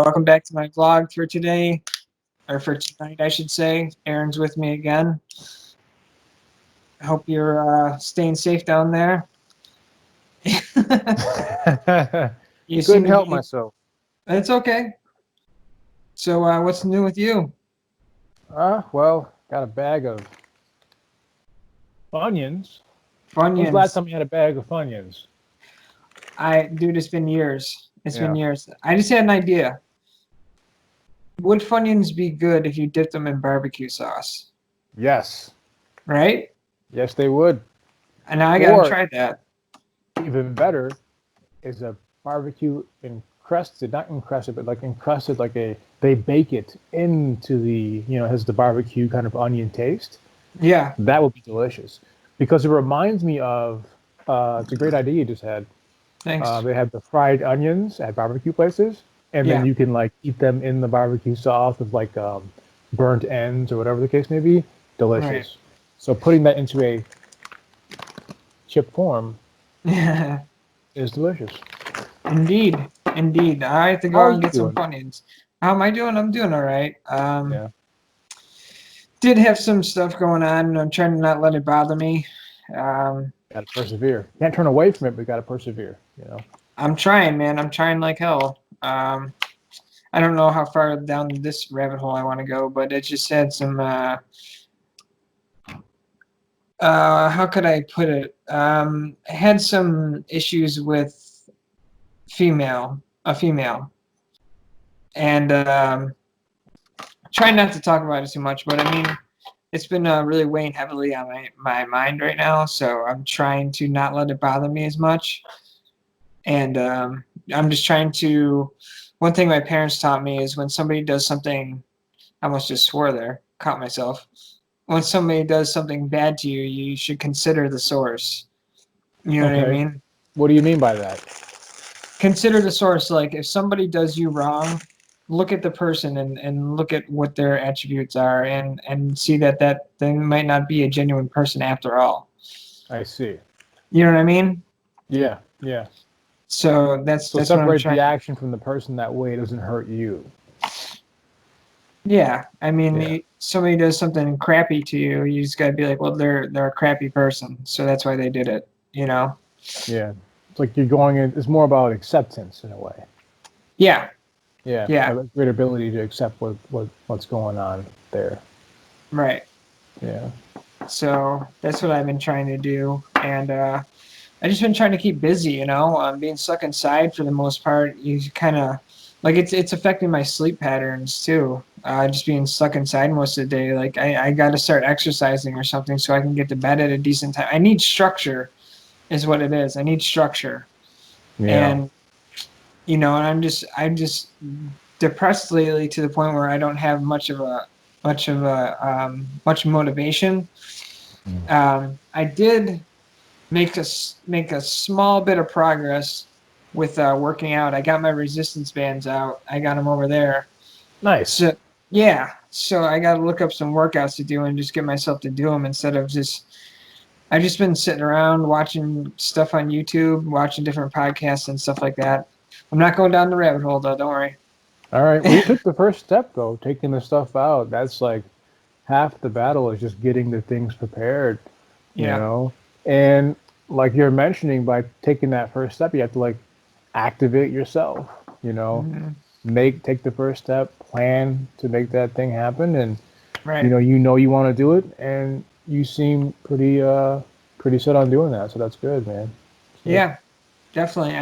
Welcome back to my vlog for today, or for tonight, I should say. Aaron's with me again. I hope you're staying safe down there. You seem Couldn't to help be. myself. It's okay. So, what's new with you? Well, got a bag of Funyuns. When's the last Funyuns. time you had a bag of Funyuns? Dude, it's been years. It's been Yeah. years. I just had an idea. Would Funyuns be good if you dipped them in barbecue sauce? Yes. Right? Yes, they would. And now I gotta Or try that. even better is a barbecue encrusted, not encrusted, but like encrusted, like they bake it into has the barbecue kind of onion taste. Yeah, That would be delicious because it reminds me of. It's a great idea you just had. thanks. They have the fried onions at barbecue places, and then Yeah, you can like eat them in the barbecue sauce with like burnt ends or whatever the case may be. right. Delicious. So putting that into a chip form is delicious. Indeed, indeed. I have to go How out are and you get some doing? Funyuns. How am I doing? I'm doing all right. Yeah, Did have some stuff going on, and I'm trying to not let it bother me. Um, gotta persevere. Can't turn away from it, but gotta persevere. I'm trying, man. I'm trying like hell. I don't know how far down this rabbit hole I want to go, but it just had some. How could I put it? Had some issues with a female, and trying not to talk about it too much. But I mean, it's been really weighing heavily on my mind right now, so I'm trying to not let it bother me as much. And I'm just trying to. One thing my parents taught me is when somebody does something, I almost just swore there, caught myself. When somebody does something bad to you, you should consider the source. You know what I Okay. mean? What do you mean by that? Consider the source. Like if somebody does you wrong, look at the person and look at what their attributes are and see that thing might not be a genuine person after all. I see. You know what I mean? Yeah, yeah. So So that's what I'm separate the trying. action from the person that way it doesn't hurt you. Yeah, I mean, Yeah, somebody does something crappy to you, you just gotta be like, well, they're a crappy person, so that's why they did it. You know? yeah. It's like you're going in. It's more about acceptance in a way. Yeah, Yeah, yeah, a great ability to accept what's going on there. right. Yeah, So that's what I've been trying to do, and I just been trying to keep busy. Being stuck inside for the most part. You kind of like it's affecting my sleep patterns too. Just being stuck inside most of the day. Like I got to start exercising or something so I can get to bed at a decent time. I need structure, is what it is. I need structure, yeah. and and I'm just depressed lately to the point where I don't have much motivation. I did make a small bit of progress with working out. I got my resistance bands out. I got them over there. Nice. So yeah, so I got to look up some workouts to do and just get myself to do them instead of just. I've just been sitting around watching stuff on YouTube, watching different podcasts and stuff like that. I'm not going down the rabbit hole though. Don't worry. All right. Well, you took the first step though, taking the stuff out. That's like half the battle is just getting the things prepared, you Yeah. know. And like you're mentioning, by taking that first step, you have to like activate yourself. You know, Hmm. take the first step, plan to make that thing happen, and Right. you want to do it, and you seem pretty set on doing that. So that's good, man. Good. Yeah. Definitely.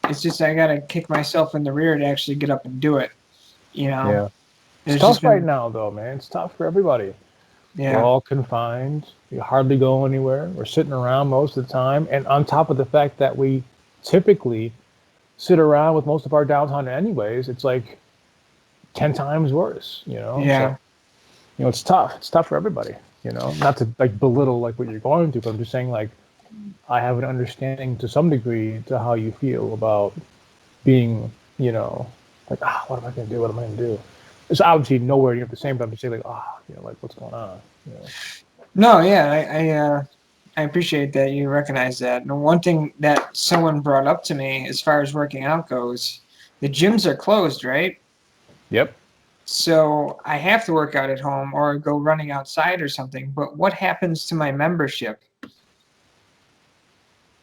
It's just I gotta kick myself in the rear to actually get up and do it. You know. Yeah. It's It's just tough right been. now, though, man. It's tough for everybody. We're Yeah. all confined. We hardly go anywhere. We're sitting around most of the time. And on top of the fact that we typically sit around with most of our downtime anyways, it's like 10 times worse. So, Yeah. it's tough. It's tough for everybody. Not to like belittle like what you're going through, but I'm just saying like I have an understanding to some degree to how you feel about being, like, what am I going to do? What am I going to do? It's obviously nowhere near the same, but I'm just saying like, like what's going on? You know? No. Yeah. I appreciate that you recognize that. And one thing that someone brought up to me as far as working out goes the gyms are closed, right? Yep. So I have to work out at home or go running outside or something. But what happens to my membership?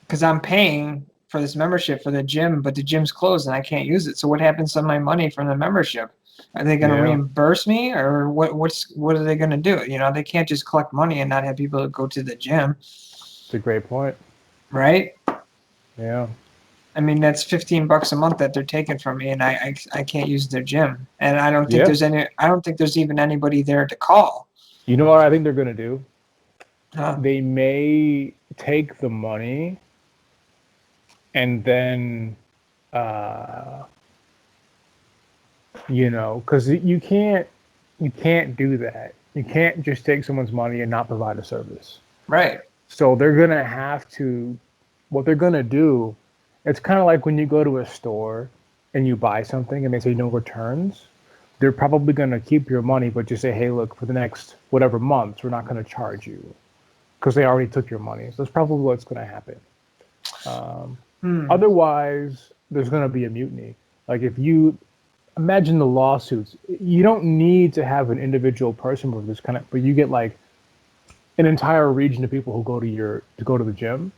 Because I'm paying for this membership for the gym, but the gym's closed and I can't use it. So what happens to my money from the membership? Are they going to Yeah. reimburse me, or what are they going to do? You know, they can't just collect money and not have people go to the gym, It's a great point. right? Yeah. I mean, that's $15 a month that they're taking from me, and I can't use their gym. And I don't think Yeah. there's even anybody there to call. You know what I think they're gonna do? Huh. They may take the money and then, uh, because you can't do that. You can't just take someone's money and not provide a service. Right. So they're gonna have to. What they're gonna do, it's kind of like when you go to a store and you buy something and they say no returns. They're probably gonna keep your money, but just say, hey, look, for the next whatever months, we're not gonna charge you because they already took your money. So that's probably what's gonna happen. Um, Hmm. Otherwise, there's gonna be a mutiny. Like if you imagine the lawsuits, you don't need to have an individual person for this kind of, but you get like an entire region of people who go to the gym.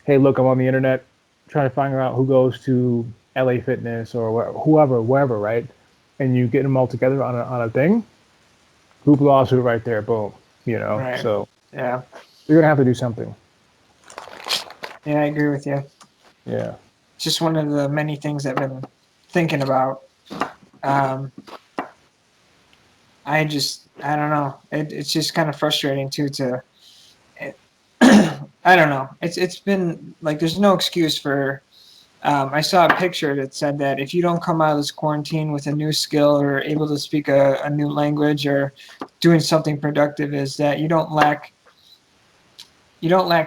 Hey, look, I'm on the internet trying to find out who goes to LA Fitness or whoever, wherever, right? And you get them all together on a thing, group lawsuit right there, boom. Right. So Yeah. you're gonna have to do something. Yeah, I agree with you. Yeah. Just one of the many things I've been thinking about. Um, I don't know. It's just kind of frustrating too. It, I don't know. It's been like there's no excuse for. I saw a picture that said that if you don't come out of this quarantine with a new skill or able to speak a new language or doing something productive, is that you don't lack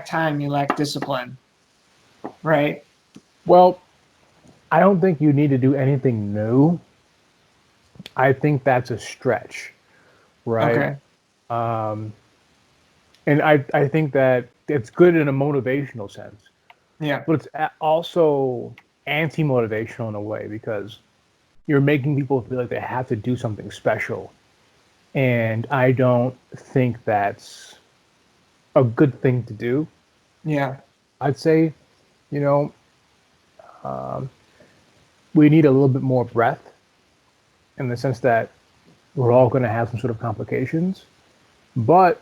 time, you lack discipline, right? Well, I don't think you need to do anything new. I think that's a stretch, right? Okay. Um, and I think that it's good in a motivational sense, Yeah. but it's also anti-motivational in a way because you're making people feel like they have to do something special. And I don't think that's a good thing to do. Yeah. I'd say, you know, um, we need a little bit more breadth in the sense that we're all going to have some sort of complications. But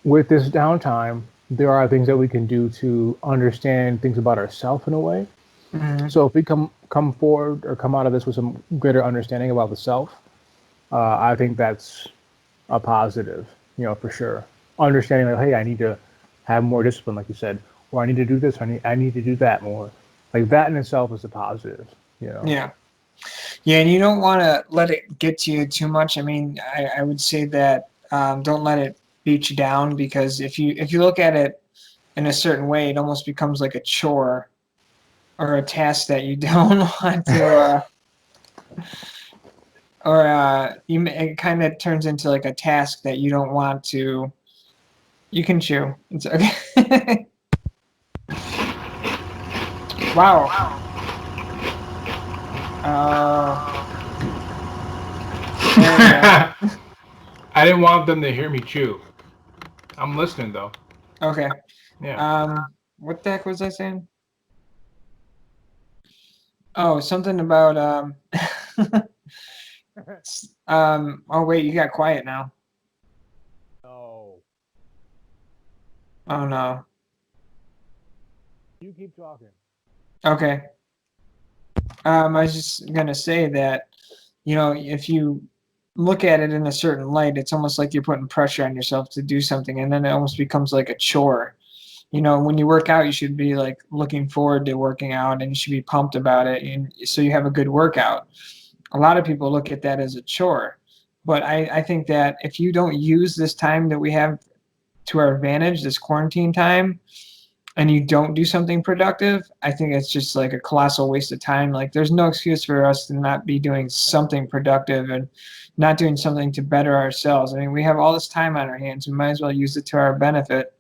with this downtime, there are things that we can do to understand things about ourselves in a way. Hmm. So if we come forward or come out of this with some greater understanding about the self, I think that's a positive, for sure. Understanding like, hey, I need to have more discipline, like you said, or I need to do this, I need to do that more. Like that in itself is a positive. Yeah. Yeah, and you don't want to let it get to you too much. I mean, I would say that don't let it beat you down, because if you look at it in a certain way, it almost becomes like a chore or a task that you don't want to, it kind of turns into like a task that you don't want to. You can chew. It's okay. Wow. Uh, there we go. I didn't want them to hear me chew. I'm listening though. Okay. Yeah. What the heck was I saying? Oh, something about oh wait, you got quiet now. No. Oh no. You keep talking. Okay. I was just gonna say that, if you look at it in a certain light, it's almost like you're putting pressure on yourself to do something, and then it almost becomes like a chore. When you work out, you should be like looking forward to working out, and you should be pumped about it, and so you have a good workout. A lot of people look at that as a chore, but I think that if you don't use this time that we have to our advantage, this quarantine time, and you don't do something productive, I think it's just like a colossal waste of time. Like there's no excuse for us to not be doing something productive and not doing something to better ourselves. I mean, we have all this time on our hands. We might as well use it to our benefit,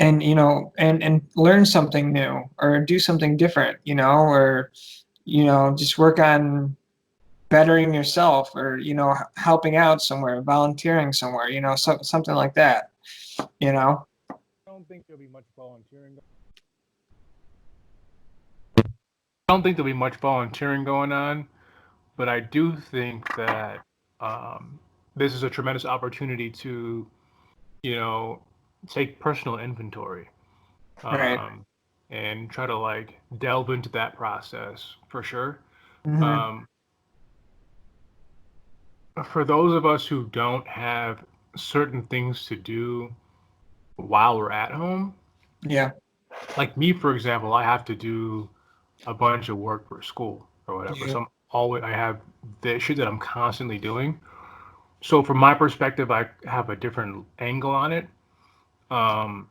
and and learn something new or do something different, or just work on bettering yourself, or helping out somewhere, volunteering somewhere, something like that. I don't think there'll be much volunteering. I don't think there'll be much volunteering going on, but I do think that um, this is a tremendous opportunity to, you know, take personal inventory, Right. um, and try to like delve into that process for sure. Hmm. Um, for those of us who don't have certain things to do while we're at home, Yeah. like me, for example, I have to do a bunch of work for school or whatever. Yeah. So I have the shit that I'm constantly doing. So from my perspective, I have a different angle on it. Um,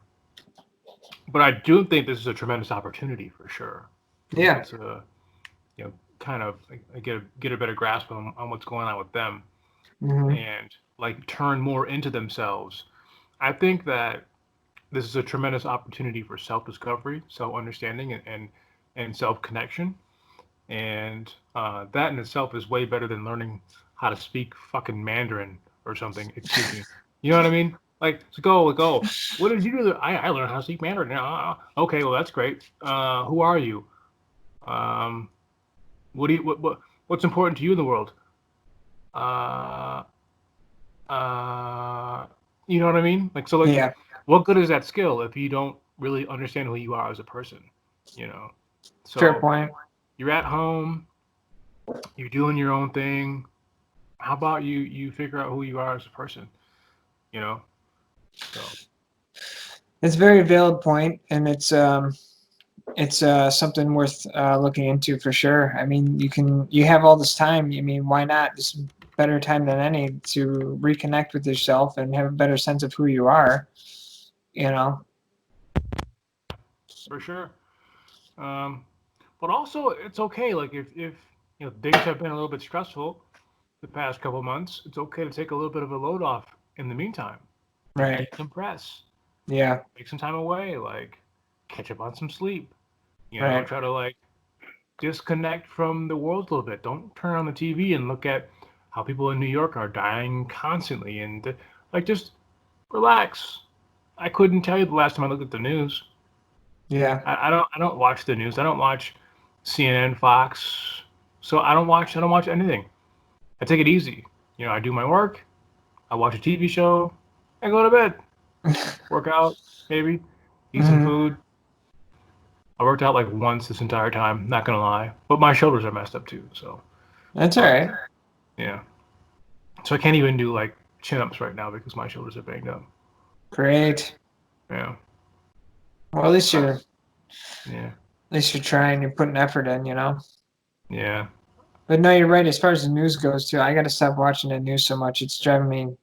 but I do think this is a tremendous opportunity for sure for people Yeah. to, kind of get a better grasp on what's going on with them Hmm. and like turn more into themselves. I think that this is a tremendous opportunity for self-discovery, self-understanding, and self-connection. And that in itself is way better than learning how to speak fucking Mandarin or something. Excuse me. You know what I mean? Like, so go. What did you do? I learned how to speak Mandarin. Okay, well that's great. Who are you? Um, what do you what's important to you in the world? Uh, uh, you know what I mean? Like, so like, Yeah. what good is that skill if you don't really understand who you are as a person? You know. Fair So point. you're at home, you're doing your own thing. How about you figure out who you are as a person? You know. So It's a very valid point, and it's something worth looking into for sure. I mean, you have all this time. I mean, why not? This is better time than any to reconnect with yourself and have a better sense of who you are. You know. for sure. Um, but also it's okay. Like if things have been a little bit stressful the past couple months, it's okay to take a little bit of a load off in the meantime. Right. Decompress, Yeah. take some time away, like catch up on some sleep. Right. Try to like disconnect from the world a little bit. Don't turn on the TV and look at how people in New York are dying constantly and like just relax. I couldn't tell you the last time I looked at the news. Yeah. I don't watch the news. I don't watch CNN, Fox. So I don't watch anything. I take it easy. I do my work, I watch a TV show, I go to bed. Work out, maybe, eat some Hmm. food. I worked out like once this entire time, not gonna lie. But my shoulders are messed up too, so That's all but right. yeah. So I can't even do like chin ups right now because my shoulders are banged up. Great. Yeah. Well, Yeah. at least you're trying. You're putting effort in. Yeah. But no, you're right. As far as the news goes, too, I got to stop watching the news so much. It's driving me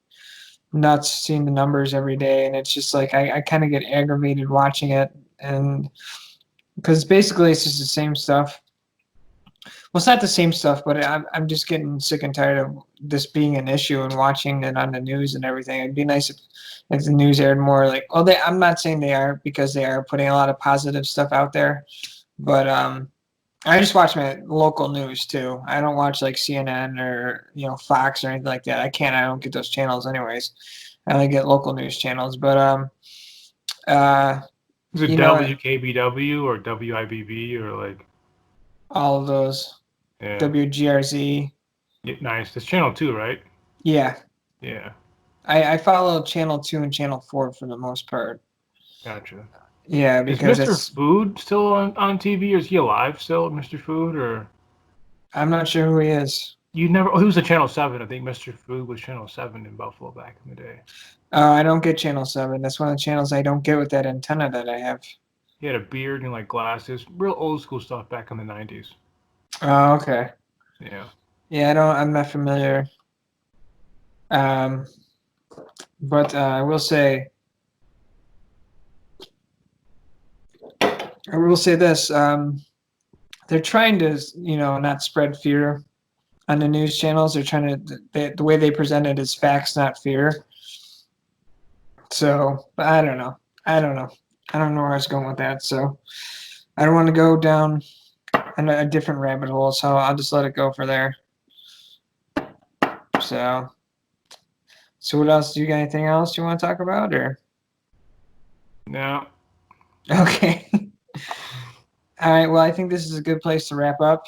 nuts seeing the numbers every day, and it's just like I kind of get aggravated watching it, and because basically it's just the same stuff. Well, it's not the same stuff, but I'm just getting sick and tired of this being an issue and watching it on the news and everything. It'd be nice if the news aired more like, well, I'm not saying they are, because they are putting a lot of positive stuff out there, but I just watch my local news too. I don't watch like CNN or Fox or anything like that. I can't. I don't get those channels anyways. I only get local news channels. But uh, Is it you know, WKBW or WIBB or like all of those yeah. WGRZ. Yeah, nice. That's channel 2, right? Yeah, Yeah. I follow channel 2 and channel 4 for the most part. Gotcha. Yeah, Is because Mr. it's Food still on TV or is he alive still, Mr. Food? Or I'm not sure who he is. you never he was a channel 7. I think Mr. Food was channel 7 in Buffalo back in the day. I don't get channel 7. That's one of the channels I don't get with that antenna that I have. He had a beard and like glasses. Real old school stuff back in the 90s. Oh, okay. Yeah. Yeah, I'm not familiar. Um, but I will say this. They're trying to, not spread fear on the news channels. They're trying to, the way they present it is facts, not fear. So, but I don't know. I don't know. I don't know where I was going with that. So I don't want to go down a different rabbit hole, so I'll just let it go for there. So what else? Do you got anything else you want to talk about, or? No. Okay. All right. Well, I think this is a good place to wrap up.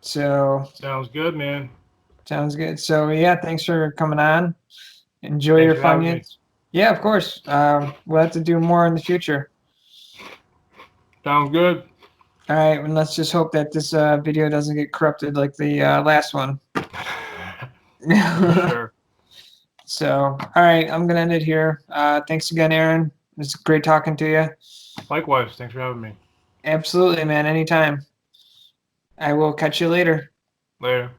So Sounds good, man. sounds good. So yeah, thanks for coming on. Enjoy Thanks your for having me. Funyuns. Yeah, of course. We'll have to do more in the future. Sounds good. All right, and let's just hope that this video doesn't get corrupted like the last one. For sure. So, all right, I'm gonna end it here. Thanks again, Aaron. It's great talking to you. Likewise. Thanks for having me. Absolutely, man. Anytime. I will catch you later. Later.